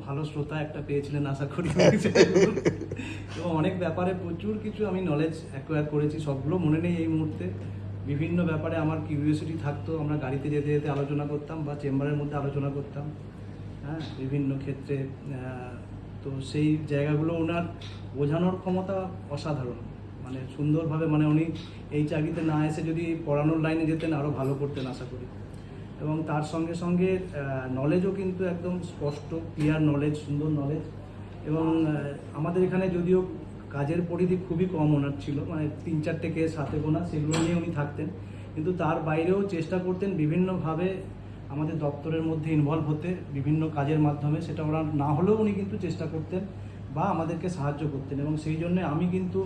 ভালো শ্রোতা একটা পেয়েছিলেন আশা করি। এবং অনেক ব্যাপারে প্রচুর কিছু আমি নলেজ অ্যাকোয়ার করেছি, সবগুলো মনে নেই এই মুহূর্তে। বিভিন্ন ব্যাপারে আমার কিউরিওসিটি থাকতো, আমরা গাড়িতে যেতে যেতে আলোচনা করতাম বা চেম্বারের মধ্যে আলোচনা করতাম, হ্যাঁ, বিভিন্ন ক্ষেত্রে। তো সেই জায়গাগুলো ওনার বোঝানোর ক্ষমতা অসাধারণ, মানে সুন্দরভাবে, মানে উনি এই চাকরিতে না এসে যদি পড়ানোর লাইনে যেতেন আরও ভালো করতেন আশা করি। এবং তার সঙ্গে সঙ্গে নলেজও কিন্তু একদম স্পষ্ট, ক্লিয়ার নলেজ, সুন্দর নলেজ। এবং আমাদের এখানে যদিও কাজের পরিধি খুবই কম ওনার ছিল, মানে 3-4টে কেস হাতে গোনা, সেগুলো নিয়ে উনি থাকতেন, কিন্তু তার বাইরেও চেষ্টা করতেন বিভিন্নভাবে আমাদের দপ্তরের মধ্যে ইনভলভ হতে, বিভিন্ন কাজের মাধ্যমে। সেটা ওনার না হলেও উনি কিন্তু চেষ্টা করতেন বা আমাদেরকে সাহায্য করতেন। এবং সেই জন্যে আমি কিন্তু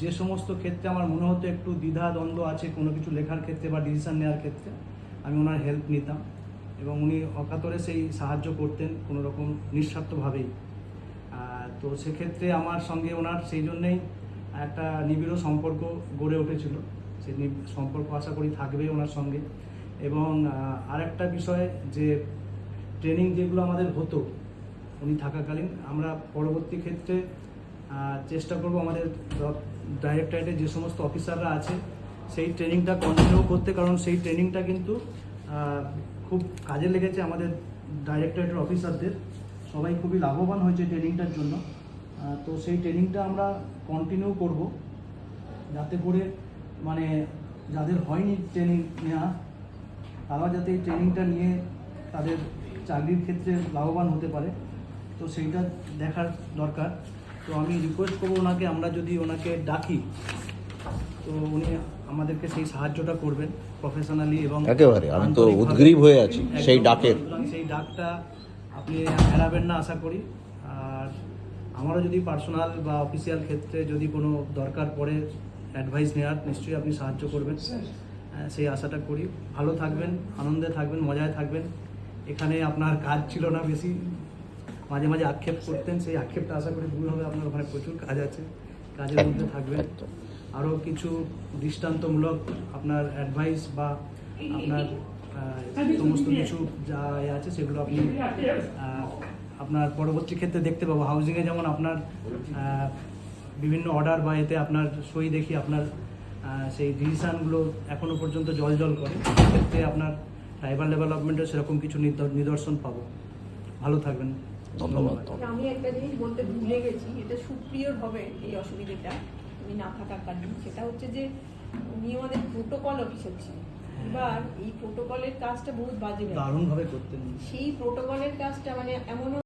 যে সমস্ত ক্ষেত্রে আমার মনে হতো একটু দ্বিধা দ্বন্দ্ব আছে কোনো কিছু লেখার ক্ষেত্রে বা ডিসিশন নেওয়ার ক্ষেত্রে, আমি ওনার হেল্প নিতাম এবং উনি অকাতরে সেই সাহায্য করতেন কোনো রকম নিঃস্বার্থভাবেই। তো সেক্ষেত্রে আমার সঙ্গে ওনার সেই জন্যেই একটা নিবিড় সম্পর্ক গড়ে উঠেছিল। সেই সম্পর্ক আশা করি থাকবে ওনার সঙ্গে। এবং আরেকটা বিষয়, যে ট্রেনিং যেগুলো আমাদের হতো উনি থাকাকালীন, আমরা পরবর্তী ক্ষেত্রে চেষ্টা করব আমাদের ডাইরেক্টরেটে যে সমস্ত অফিসাররা আছে সেই ট্রেনিংটা কন্টিনিউ করতে, কারণ সেই ট্রেনিংটা কিন্তু খুব কাজে লেগেছে আমাদের ডাইরেক্টরেটের অফিসারদের, সবাই খুবই লাভবান হয়েছে ট্রেনিংটার জন্য। তো সেই ট্রেনিংটা আমরা কন্টিনিউ করব, যাতে করে মানে যাদের হয়নি ট্রেনিং নেওয়া, তারা যাতে এই ট্রেনিংটা নিয়ে তাদের চাকরির ক্ষেত্রে লাভবান হতে পারে, তো সেইটা দেখার দরকার। তো আমি রিকোয়েস্ট করবো ওনাকে, আমরা যদি ওনাকে ডাকি তো উনি আমাদেরকে সেই সাহায্যটা করবেন প্রফেশনালি এবং একেবারে। আমি তো উদ্গ্রীব হয়ে আছি সেই ডাকের। সেই ডাকটা আপনি এড়াবেন না আশা করি। আর আমারও যদি পার্সোনাল বা অফিসিয়াল ক্ষেত্রে যদি কোনো দরকার পড়ে অ্যাডভাইস নেওয়ার, নিশ্চয়ই আপনি সাহায্য করবেন, সেই আশাটা করি। ভালো থাকবেন, আনন্দে থাকবেন, মজায় থাকবেন। এখানে আপনার কাজ ছিল না বেশি, মাঝে মাঝে আক্ষেপ করতেন, সেই আক্ষেপটা আশা করি দূর হবে। আপনার ওখানে প্রচুর কাজ আছে, কাজের মধ্যে থাকবেন। আরও কিছু দৃষ্টান্তমূলক আপনার অ্যাডভাইস বা আপনার সমস্ত কিছু যা আছে সেগুলো আপনি আপনার পরবর্তী ক্ষেত্রে দেখতে পাবো। হাউজিংয়ে যেমন আপনার বিভিন্ন অর্ডার বা এতে আপনার সই দেখি আপনার সেই ডিসিশানগুলো এখনও পর্যন্ত জল করে, সেক্ষেত্রে আপনার ট্রাইবাল ডেভেলপমেন্টের সেরকম কিছু নিদর্শন পাবো। ভালো থাকবেন, ধন্যবাদ। আমি একটা জিনিস বলতে ভুলে গেছি, এটা সুপ্রিয়র হবে এই অসুবিধাটা আমি না থাকার কারণে, সেটা হচ্ছে যে উনি আমাদের প্রোটোকল অফিসার ছিলেন। এবার এই প্রোটোকলের কাজটা বহুত বাজে, দারুণভাবে করতেন। সেই প্রোটোকলের কাজটা মানে এমনও